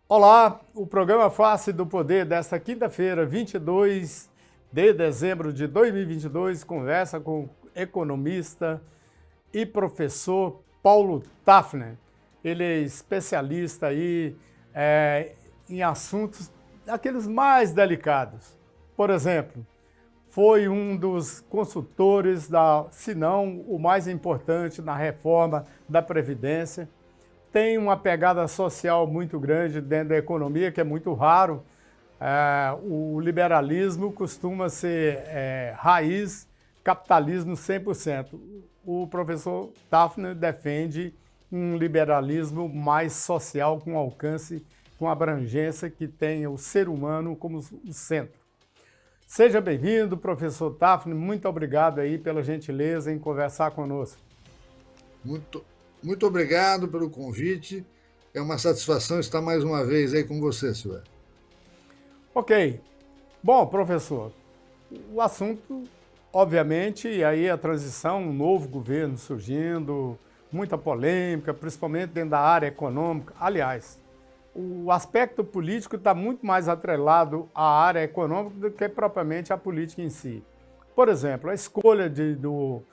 Olá, o programa Face do Poder desta quinta-feira, 22 de dezembro de 2022, conversa com o economista e professor Paulo Tafner. Ele é especialista aí em assuntos daqueles mais delicados. Por exemplo, foi um dos consultores se não o mais importante na reforma da Previdência. Tem uma pegada social muito grande dentro da economia, que é muito raro. O liberalismo costuma ser raiz, capitalismo 100%. O professor Tafner defende um liberalismo mais social, com alcance, com abrangência, que tenha o ser humano como o centro. Seja bem-vindo, professor Tafner. Muito obrigado aí pela gentileza em conversar conosco. Muito, muito obrigado pelo convite. É uma satisfação estar mais uma vez aí com você, Silvio. Ok. Bom, professor, o assunto, obviamente, e aí a transição, um novo governo surgindo, muita polêmica, principalmente dentro da área econômica. Aliás, o aspecto político está muito mais atrelado à área econômica do que propriamente à política em si. Por exemplo, a escolha do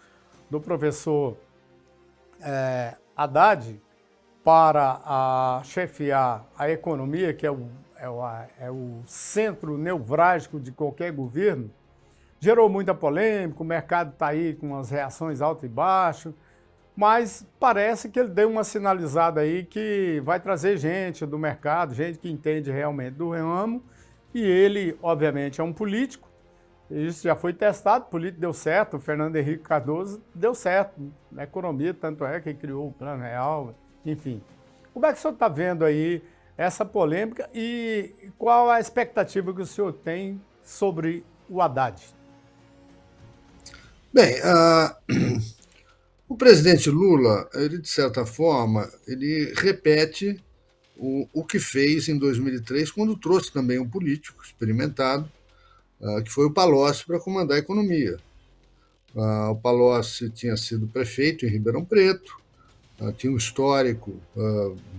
professor Haddad para chefiar a economia, que é o centro nevrálgico de qualquer governo, gerou muita polêmica, o mercado está aí com as reações alto e baixo, mas parece que ele deu uma sinalizada aí que vai trazer gente do mercado, gente que entende realmente do ramo, e ele, obviamente, é um político, isso já foi testado, político deu certo, o Fernando Henrique Cardoso deu certo na economia, tanto é que criou o Plano Real, enfim. Como é que o senhor está vendo aí essa polêmica e qual a expectativa que o senhor tem sobre o Haddad? Bem, o presidente Lula, ele de certa forma, ele repete o que fez em 2003, quando trouxe também um político experimentado, que foi o Palocci, para comandar a economia. O Palocci tinha sido prefeito em Ribeirão Preto, tinha um histórico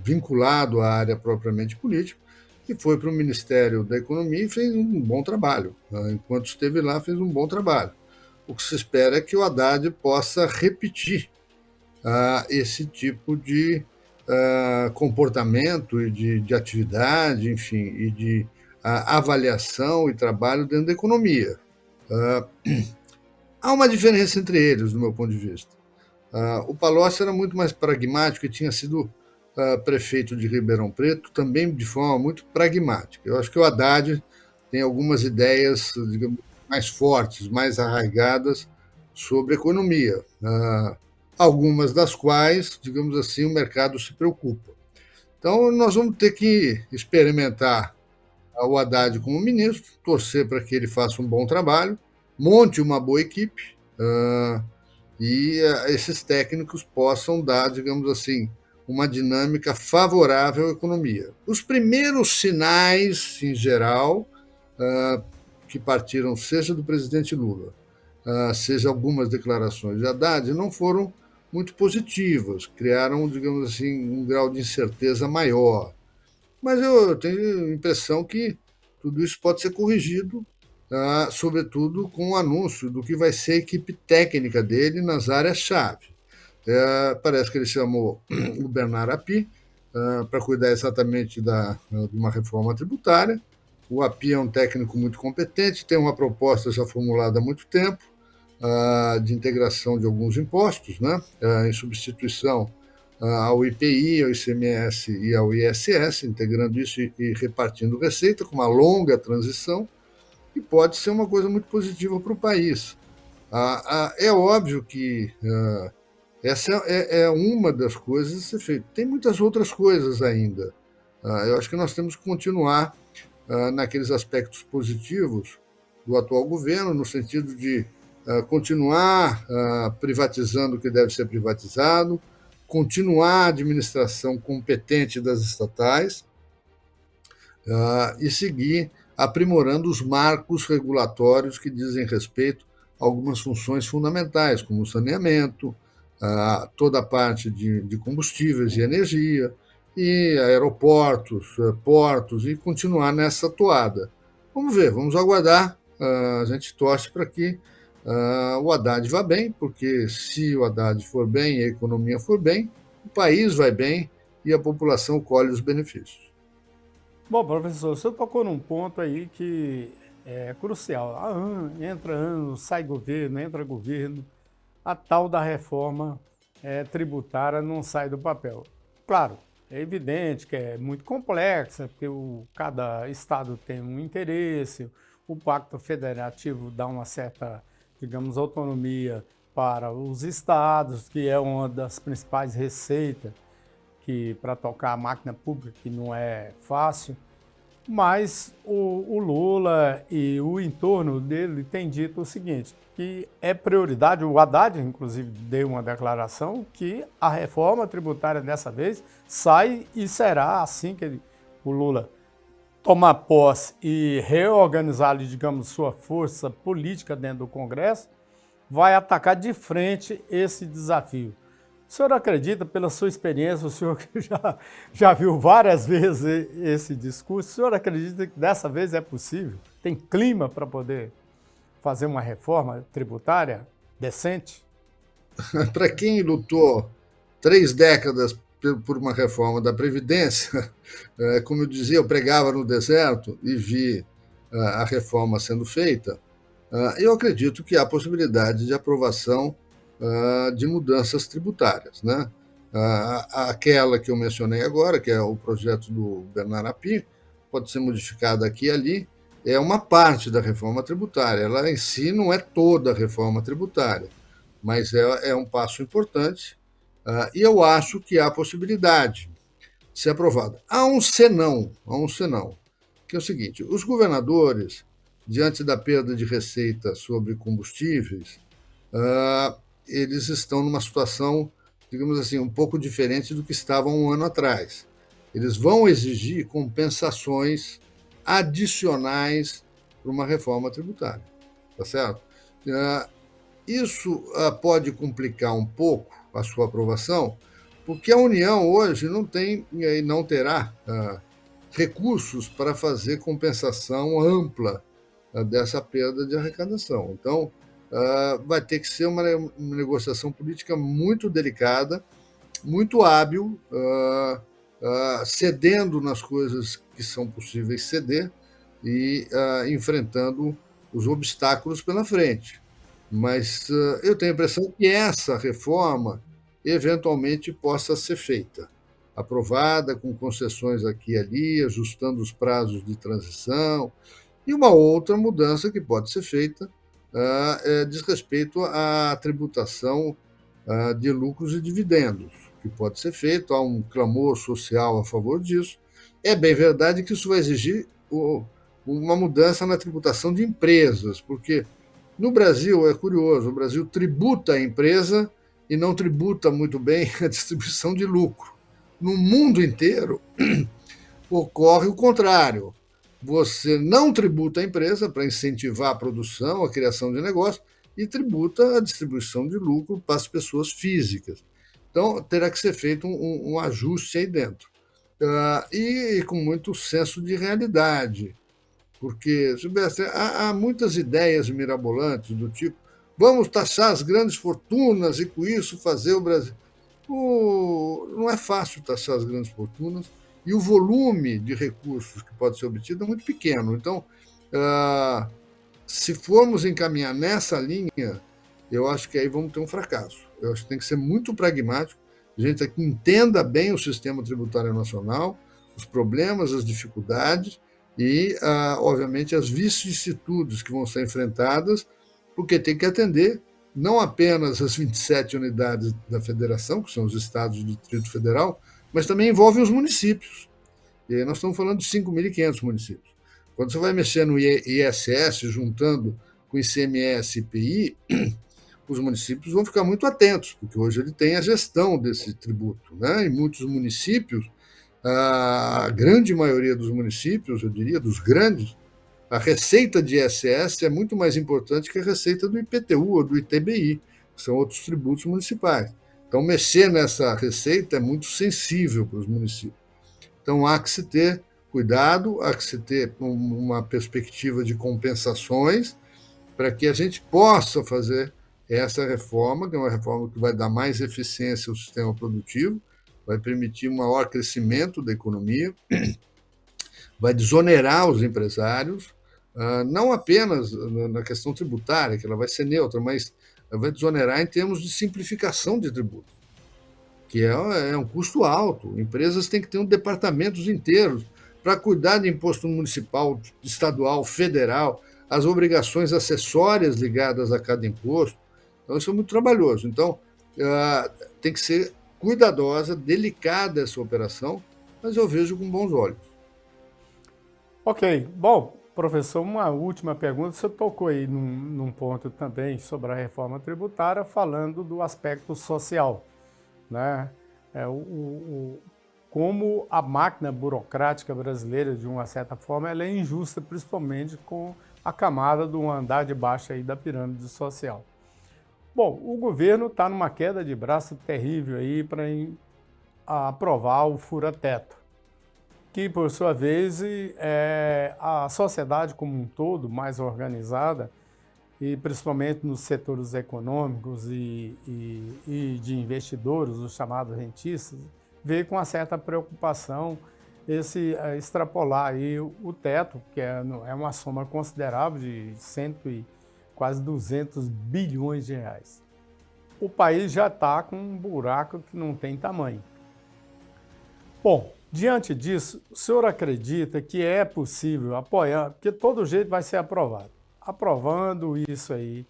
vinculado à área propriamente política, e foi para o Ministério da Economia e fez um bom trabalho. Enquanto esteve lá, fez um bom trabalho. O que se espera é que o Haddad possa repetir esse tipo de comportamento e de atividade, enfim, e de avaliação e trabalho dentro da economia. Há uma diferença entre eles, do meu ponto de vista. O Palocci era muito mais pragmático e tinha sido prefeito de Ribeirão Preto também de forma muito pragmática. Eu acho que o Haddad tem algumas ideias, digamos, mais fortes, mais arraigadas sobre economia, algumas das quais, digamos assim, o mercado se preocupa. Então, nós vamos ter que experimentar o Haddad como ministro, torcer para que ele faça um bom trabalho, monte uma boa equipe, e esses técnicos possam dar, digamos assim, uma dinâmica favorável à economia. Os primeiros sinais, em geral, que partiram seja do presidente Lula, seja algumas declarações de Haddad, não foram muito positivas, criaram, digamos assim, um grau de incerteza maior. Mas eu tenho a impressão que tudo isso pode ser corrigido, sobretudo com o anúncio do que vai ser a equipe técnica dele nas áreas-chave. Parece que ele chamou o Bernard Api para cuidar exatamente de uma reforma tributária. O Api é um técnico muito competente, tem uma proposta já formulada há muito tempo de integração de alguns impostos, né, em substituição ao IPI, ao ICMS e ao ISS, integrando isso e repartindo receita, com uma longa transição, e pode ser uma coisa muito positiva para o país. É óbvio que essa é uma das coisas a ser feita. Tem muitas outras coisas ainda. Eu acho que nós temos que continuar naqueles aspectos positivos do atual governo, no sentido de continuar privatizando o que deve ser privatizado, continuar a administração competente das estatais e seguir aprimorando os marcos regulatórios que dizem respeito a algumas funções fundamentais, como o saneamento, toda a parte de combustíveis e energia, e aeroportos, portos, e continuar nessa toada. Vamos ver, vamos aguardar. A gente torce para que o Haddad vá bem, porque se o Haddad for bem e a economia for bem, o país vai bem e a população colhe os benefícios. Bom, professor, você tocou num ponto aí que é crucial. Entra ano, sai governo, entra governo, a tal da reforma tributária não sai do papel. Claro, é evidente que é muito complexa, porque cada estado tem um interesse, o Pacto Federativo dá uma certa, digamos, autonomia para os estados, que é uma das principais receitas que para tocar a máquina pública, que não é fácil, mas o Lula e o entorno dele têm dito o seguinte, que é prioridade, o Haddad inclusive deu uma declaração, que a reforma tributária dessa vez sai e será assim que o Lula tomar posse e reorganizar, digamos, sua força política dentro do Congresso, vai atacar de frente esse desafio. O senhor acredita, pela sua experiência, o senhor que já viu várias vezes esse discurso, o senhor acredita que dessa vez é possível? Tem clima para poder fazer uma reforma tributária decente? Para quem lutou 3 décadas por uma reforma da Previdência, como eu dizia, eu pregava no deserto e vi a reforma sendo feita, eu acredito que há possibilidade de aprovação de mudanças tributárias, né? Aquela que eu mencionei agora, que é o projeto do Bernard Api, pode ser modificada aqui e ali, é uma parte da reforma tributária. Ela em si não é toda a reforma tributária, mas é um passo importante e eu acho que há possibilidade de ser aprovada. Há um senão, que é o seguinte: os governadores, diante da perda de receita sobre combustíveis, eles estão numa situação, digamos assim, um pouco diferente do que estavam um ano atrás. Eles vão exigir compensações adicionais para uma reforma tributária, tá certo? Isso pode complicar um pouco a sua aprovação, porque a União hoje não tem e não terá recursos para fazer compensação ampla dessa perda de arrecadação. Então, vai ter que ser uma negociação política muito delicada, muito hábil, cedendo nas coisas que são possíveis ceder e enfrentando os obstáculos pela frente. Mas eu tenho a impressão que essa reforma eventualmente possa ser feita, aprovada com concessões aqui e ali, ajustando os prazos de transição, e uma outra mudança que pode ser feita diz respeito à tributação de lucros e dividendos, que pode ser feito, há um clamor social a favor disso. É bem verdade que isso vai exigir uma mudança na tributação de empresas, porque no Brasil, é curioso, o Brasil tributa a empresa e não tributa muito bem a distribuição de lucro. No mundo inteiro, ocorre o contrário. Você não tributa a empresa para incentivar a produção, a criação de negócio, e tributa a distribuição de lucro para as pessoas físicas. Então, terá que ser feito um ajuste aí dentro. E com muito senso de realidade, porque, Silvestre, há muitas ideias mirabolantes do tipo: vamos taxar as grandes fortunas e com isso fazer o Brasil. Não é fácil taxar as grandes fortunas e o volume de recursos que pode ser obtido é muito pequeno. Então, se formos encaminhar nessa linha, eu acho que aí vamos ter um fracasso. Eu acho que tem que ser muito pragmático, a gente que entenda bem o sistema tributário nacional, os problemas, as dificuldades e, obviamente, as vicissitudes que vão ser enfrentadas, porque tem que atender não apenas as 27 unidades da federação, que são os estados do Distrito Federal, mas também envolve os municípios. E aí nós estamos falando de 5.500 municípios. Quando você vai mexer no ISS, juntando com ICMS e IPI, os municípios vão ficar muito atentos, porque hoje ele tem a gestão desse tributo, né? Em muitos municípios, a grande maioria dos municípios, eu diria, dos grandes, a receita de ISS é muito mais importante que a receita do IPTU ou do ITBI, que são outros tributos municipais. Então, mexer nessa receita é muito sensível para os municípios. Então, há que se ter cuidado, há que se ter uma perspectiva de compensações para que a gente possa fazer essa reforma, que é uma reforma que vai dar mais eficiência ao sistema produtivo, vai permitir um maior crescimento da economia, vai desonerar os empresários, não apenas na questão tributária, que ela vai ser neutra, mas vai desonerar em termos de simplificação de tributos, que é um custo alto. Empresas têm que ter departamentos inteiros para cuidar de imposto municipal, estadual, federal, as obrigações acessórias ligadas a cada imposto. Então, isso é muito trabalhoso. Então, tem que ser cuidadosa, delicada essa operação, mas eu vejo com bons olhos. Ok, bom, professor, uma última pergunta. Você tocou aí num ponto também sobre a reforma tributária, falando do aspecto social, né? Como a máquina burocrática brasileira, de uma certa forma, ela é injusta, principalmente com a camada do andar de baixo aí da pirâmide social. Bom, o governo está numa queda de braço terrível aí para aprovar o fura-teto, que, por sua vez, a sociedade como um todo, mais organizada, e principalmente nos setores econômicos e de investidores, os chamados rentistas, vê com uma certa preocupação esse extrapolar aí o teto, que é uma soma considerável de quase 200 bilhões de reais. O país já está com um buraco que não tem tamanho. Bom, diante disso, o senhor acredita que é possível apoiar, porque todo jeito vai ser aprovado. Aprovando isso aí,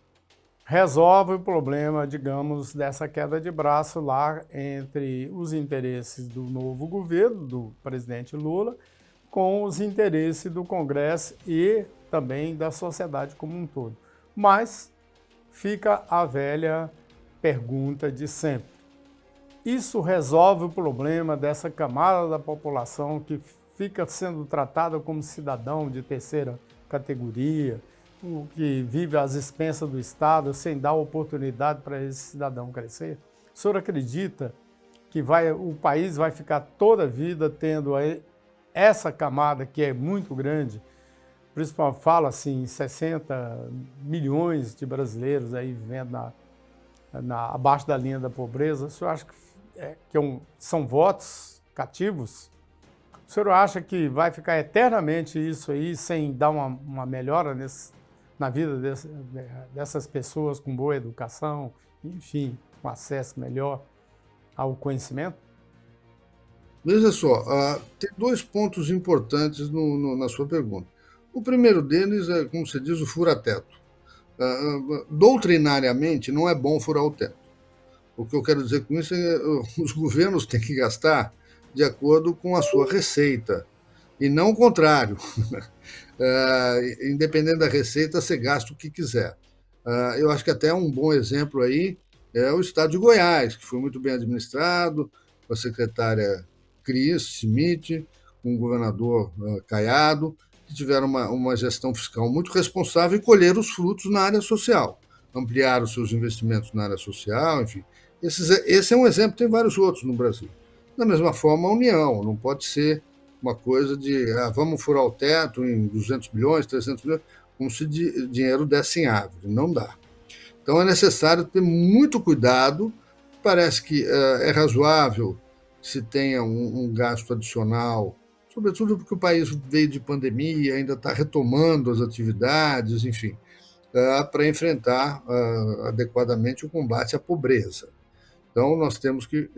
resolve o problema, digamos, dessa queda de braço lá entre os interesses do novo governo, do presidente Lula, com os interesses do Congresso e também da sociedade como um todo. Mas fica a velha pergunta de sempre. Isso resolve o problema dessa camada da população que fica sendo tratada como cidadão de terceira categoria, que vive às expensas do Estado, sem dar oportunidade para esse cidadão crescer? O senhor acredita que o país vai ficar toda a vida tendo essa camada que é muito grande, principalmente fala assim, 60 milhões de brasileiros aí vivendo abaixo da linha da pobreza? O senhor acha que são votos cativos? O senhor acha que vai ficar eternamente isso aí sem dar uma melhora na vida dessas pessoas com boa educação, enfim, com acesso melhor ao conhecimento? Veja só, tem dois pontos importantes na sua pergunta. O primeiro deles é, como se diz, o fura-teto. Doutrinariamente, não é bom furar o teto. O que eu quero dizer com isso é que os governos têm que gastar de acordo com a sua receita, e não o contrário. Independente da receita, você gasta o que quiser. Eu acho que até um bom exemplo aí é o estado de Goiás, que foi muito bem administrado, com a secretária Cris Schmidt, com o governador Caiado, que tiveram uma gestão fiscal muito responsável e colheram os frutos na área social. Ampliaram seus investimentos na área social, enfim. Esse é um exemplo, tem vários outros no Brasil. Da mesma forma, a União, não pode ser uma coisa de vamos furar o teto em 200 bilhões, 300 bilhões, como se dinheiro desse em árvore. Não dá. Então é necessário ter muito cuidado. Parece que é razoável que se tenha um gasto adicional, sobretudo porque o país veio de pandemia, ainda está retomando as atividades, enfim, para enfrentar adequadamente o combate à pobreza. Então, nós temos que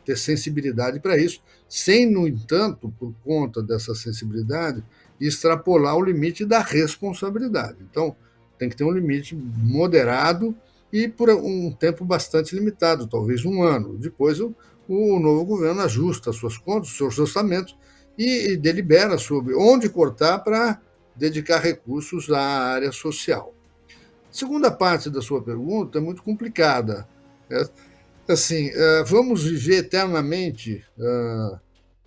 ter sensibilidade para isso, sem, no entanto, por conta dessa sensibilidade, extrapolar o limite da responsabilidade. Então, tem que ter um limite moderado e por um tempo bastante limitado, talvez um ano. Depois, o novo governo ajusta as suas contas, os seus orçamentos e delibera sobre onde cortar para dedicar recursos à área social. A segunda parte da sua pergunta é muito complicada. Assim, vamos viver eternamente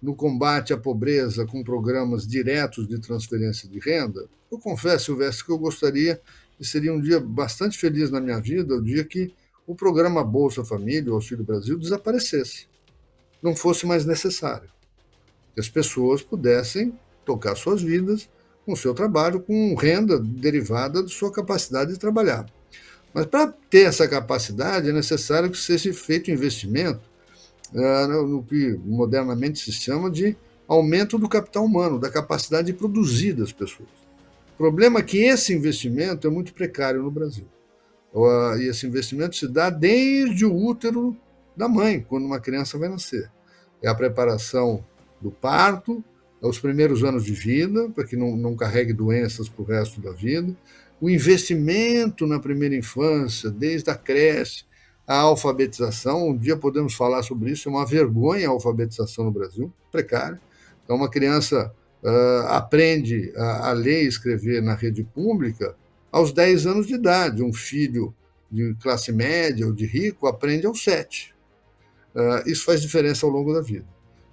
no combate à pobreza com programas diretos de transferência de renda? Eu confesso, Silvestre, que eu gostaria, e seria um dia bastante feliz na minha vida, o dia que o programa Bolsa Família, o Auxílio Brasil, desaparecesse, não fosse mais necessário. que as pessoas pudessem tocar suas vidas com o seu trabalho, com renda derivada da sua capacidade de trabalhar. Mas para ter essa capacidade é necessário que seja feito investimento no que modernamente se chama de aumento do capital humano, da capacidade de produzir das pessoas. O problema é que esse investimento é muito precário no Brasil. E esse investimento se dá desde o útero da mãe, quando uma criança vai nascer. É a preparação do parto, os primeiros anos de vida, para que não carregue doenças para o resto da vida, o investimento na primeira infância, desde a creche, a alfabetização. Um dia podemos falar sobre isso, é uma vergonha a alfabetização no Brasil, precária. Então, uma criança aprende a ler e escrever na rede pública aos 10 anos de idade. Um filho de classe média ou de rico aprende aos 7. Isso faz diferença ao longo da vida.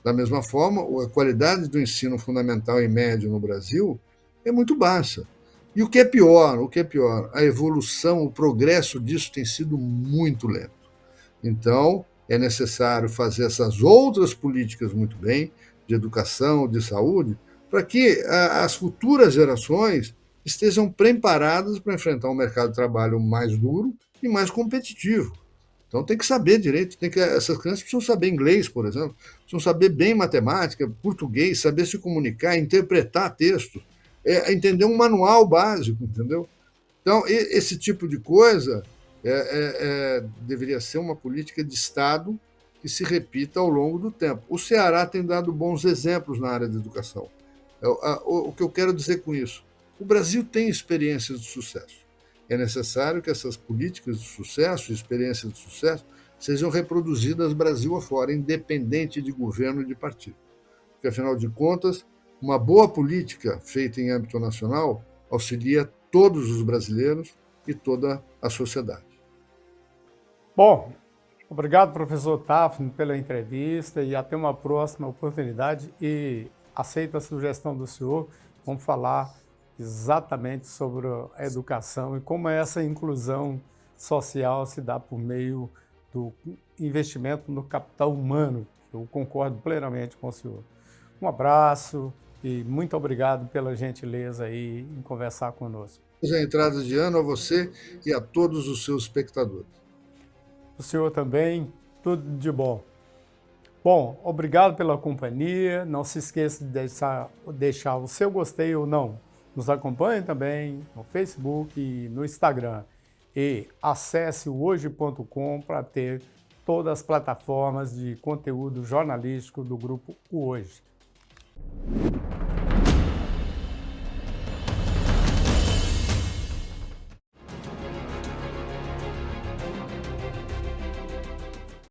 Da mesma forma, a qualidade do ensino fundamental e médio no Brasil é muito baixa. E o que é pior, a evolução, o progresso disso tem sido muito lento. Então, é necessário fazer essas outras políticas muito bem, de educação, de saúde, para que as futuras gerações estejam preparadas para enfrentar um mercado de trabalho mais duro e mais competitivo. Então tem que saber direito, essas crianças precisam saber inglês, por exemplo, precisam saber bem matemática, português, saber se comunicar, interpretar textos, entender um manual básico, entendeu? Então, esse tipo de coisa deveria ser uma política de Estado que se repita ao longo do tempo. O Ceará tem dado bons exemplos na área da educação. O que eu quero dizer com isso? O Brasil tem experiências de sucesso. É necessário que essas políticas de sucesso, experiências de sucesso, sejam reproduzidas Brasil afora, independente de governo e de partido. Porque, afinal de contas, uma boa política feita em âmbito nacional auxilia todos os brasileiros e toda a sociedade. Bom, obrigado, professor Tafni, pela entrevista e até uma próxima oportunidade. E aceito a sugestão do senhor, vamos falar exatamente sobre a educação e como essa inclusão social se dá por meio do investimento no capital humano. Eu concordo plenamente com o senhor. Um abraço e muito obrigado pela gentileza aí em conversar conosco. A entrada de ano a você e a todos os seus espectadores. O senhor também, tudo de bom. Bom, obrigado pela companhia. Não se esqueça de deixar o seu gostei ou não. Nos acompanhe também no Facebook e no Instagram. E acesse o hoje.com para ter todas as plataformas de conteúdo jornalístico do Grupo O Hoje.